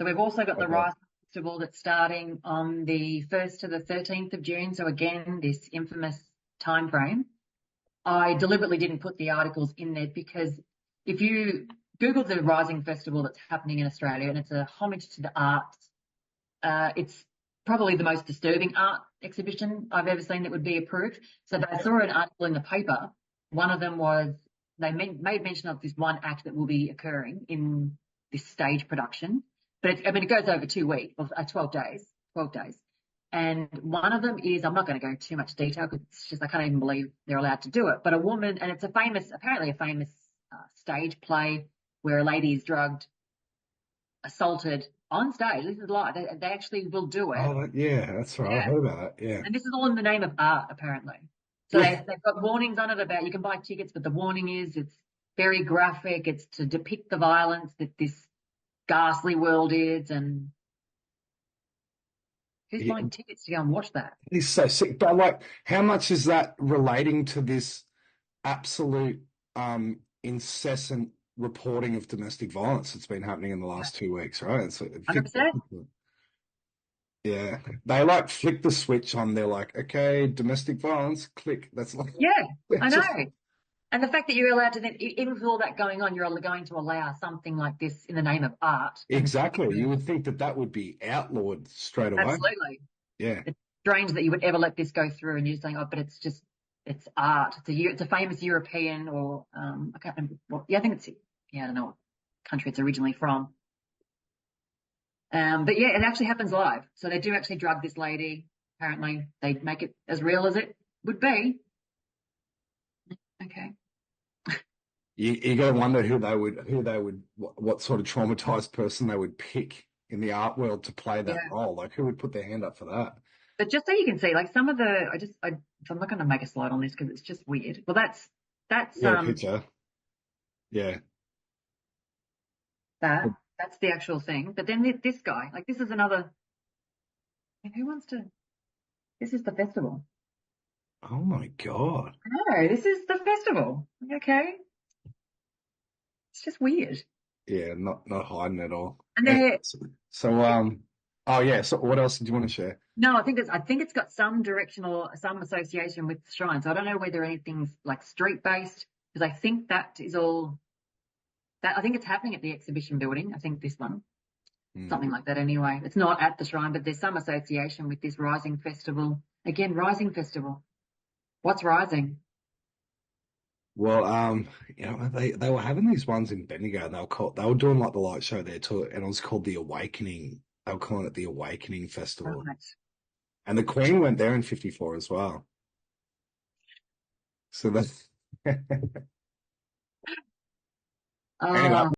So we've also got the Okay. Rising Festival that's starting on the 1st to the 13th of June. So again, this infamous time frame. I deliberately didn't put the articles in there because if you Google the Rising Festival that's happening in Australia, and it's a homage to the arts, it's probably the most disturbing art exhibition I've ever seen that would be approved. So I saw an article in the paper. One of them was they made mention of this one act that will be occurring in this stage production, but it goes over 2 weeks, or 12 days, 12 days. And one of them is, I'm not going to go into too much detail because it's just, I can't even believe they're allowed to do it. But a woman, and it's apparently a famous stage play where a lady is drugged, assaulted on stage. This is live. They actually will do it. Oh, yeah, that's right. I Yeah. heard about that. Yeah. And this is all in the name of art, apparently. So Yeah. they've got warnings on it about you can buy tickets, but the warning is it's very graphic. It's to depict the violence that this ghastly world is. And who's Yeah. buying tickets to go and watch that? He's so sick. But like, how much is that relating to this absolute incessant reporting of domestic violence that's been happening in the last 2 weeks, right? It's like 100%. yeah. They like flick the switch on. They're like, okay, domestic violence, click. That's like Yeah, I it's know. just And the fact that you're allowed to then, even with all that going on, you're only going to allow something like this in the name of art. And exactly. You would think that that would be outlawed straight away. absolutely. Yeah. It's strange that you would ever let this go through and you're saying, oh, but it's art. It's a famous European or, I can't remember yeah, I think I don't know what country it's originally from. But yeah, it actually happens live. So they do actually drug this lady. Apparently they make it as real as it would be. Okay. You got to wonder what sort of traumatized person they would pick in the art world to play that Yeah. role. Like, who would put their hand up for that? But just so you can see, like some of the, so I'm not going to make a slide on this because it's just weird. Well, that's, Yeah, picture. Yeah. that's the actual thing. But then this guy, like this is another, who wants to, this is the festival. Oh my God. No, this is the festival. Okay. It's just weird. Yeah, not hiding at all. And And they're, oh yeah. So what else did you want to share? no, I think it's got some direction or some association with the shrine. So I don't know whether anything's like street based because I think that is all that I think it's happening at the exhibition building. I think this one, Hmm. something like that anyway. It's not at the shrine, but there's some association with this Rising Festival. Again, Rising Festival. What's rising? Well, they were having these ones in Bendigo, and they were doing like the light show there too, and it was called the Awakening. They were calling it the Awakening Festival, Right. and the Queen went there in '54 as well. So that's anyway. Oh,